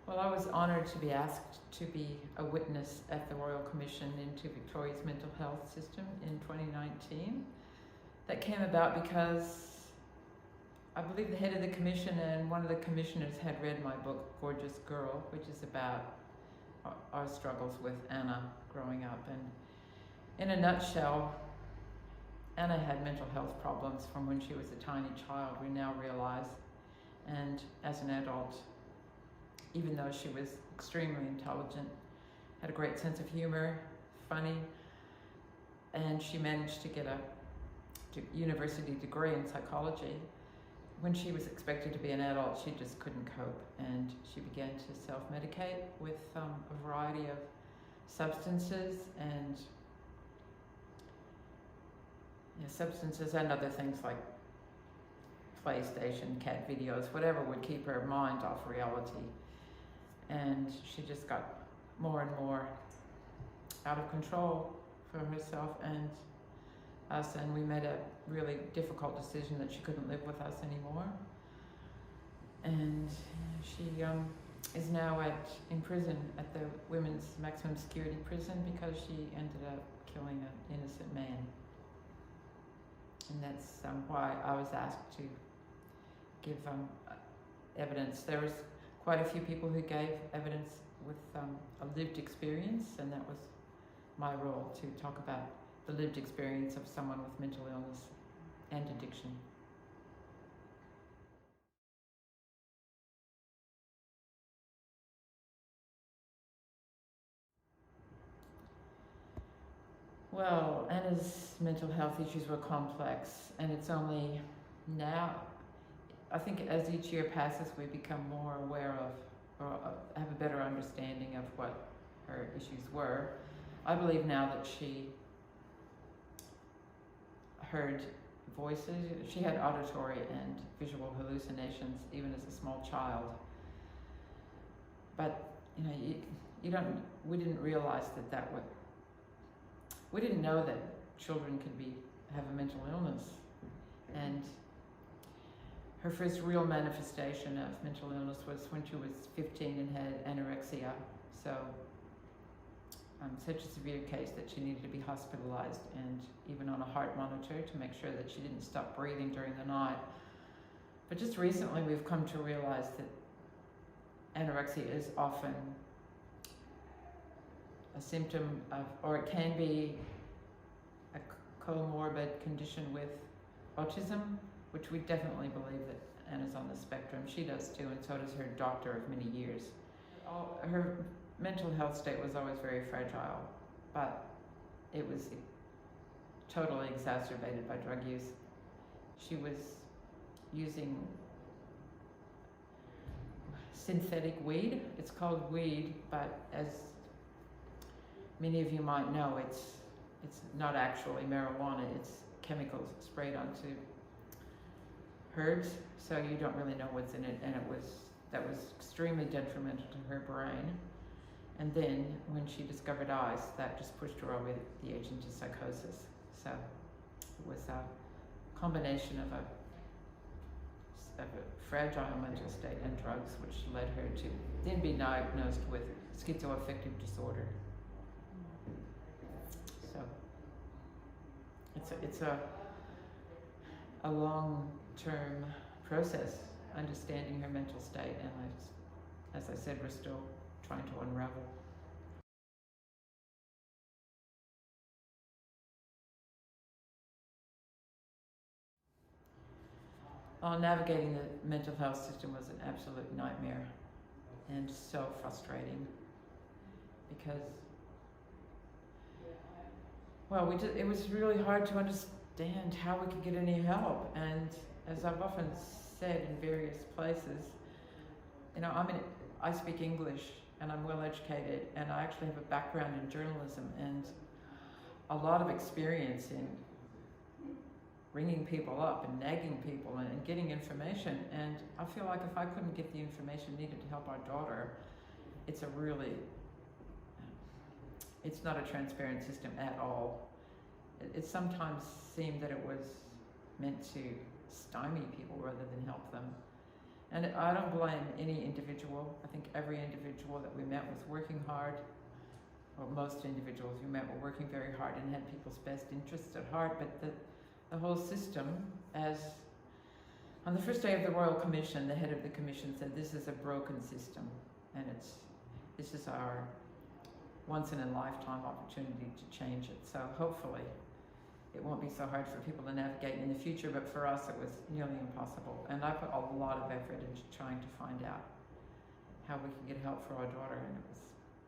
Well, I was honoured to be asked to be a witness at the Royal Commission into Victoria's mental health system in 2019. That came about because I believe the head of the commission and one of the commissioners had read my book, Gorgeous Girl, which is about our struggles with Anna growing up. And in a nutshell, Anna had mental health problems from when she was a tiny child, we now realize. And as an adult, even though she was extremely intelligent, had a great sense of humor, funny, and she managed to get a university degree in psychology. When she was expected to be an adult, she just couldn't cope, and she began to self-medicate with a variety of substances and other things like PlayStation, cat videos, whatever would keep her mind off reality. And she just got more and more out of control for herself and us, and we made a really difficult decision that she couldn't live with us anymore. And she is now in prison at the women's maximum security prison because she ended up killing an innocent man. And that's why I was asked to give evidence. There was quite a few people who gave evidence with a lived experience, and that was my role, to talk about the lived experience of someone with mental illness and addiction. Well, Anna's mental health issues were complex, and it's only now, I think as each year passes, we become more aware of, or have a better understanding of what her issues were. I believe now that she heard voices. She had auditory and visual hallucinations even as a small child. But we didn't realize we didn't know that children could have a mental illness. And her first real manifestation of mental illness was when she was 15 and had anorexia. So such a severe case that she needed to be hospitalized and even on a heart monitor to make sure that she didn't stop breathing during the night. But just recently we've come to realize that anorexia is often a symptom of, or it can be a comorbid condition with autism, which we definitely believe that Anna's on the spectrum. She does too, and so does her doctor of many years. Her mental health state was always very fragile, but it was totally exacerbated by drug use. She was using synthetic weed. It's called weed, but as many of you might know, it's not actually marijuana. It's chemicals sprayed onto herbs, so you don't really know what's in it, and that was extremely detrimental to her brain. And then when she discovered ice, that just pushed her over the edge into psychosis. So it was a combination of a fragile mental state and drugs, which led her to then be diagnosed with schizoaffective disorder. So it's a long-term process, understanding her mental state, and as I said, we're still trying to unravel. Navigating the mental health system was an absolute nightmare and so frustrating because, well, it was really hard to understand how we could get any help. And as I've often said in various places, I speak English and I'm well educated, and I actually have a background in journalism and a lot of experience in ringing people up and nagging people and getting information. And I feel like if I couldn't get the information needed to help our daughter, it's not a transparent system at all. It sometimes seemed that it was meant to stymie people rather than help them. And I don't blame any individual. I think every individual that we met was working hard, or most individuals we met were working very hard and had people's best interests at heart, but the whole system, as on the first day of the Royal Commission, the head of the commission said, this is a broken system, and this is our once-in-a-lifetime opportunity to change it. So hopefully it won't be so hard for people to navigate in the future, but for us it was nearly impossible. And I put a lot of effort into trying to find out how we could get help for our daughter, and it was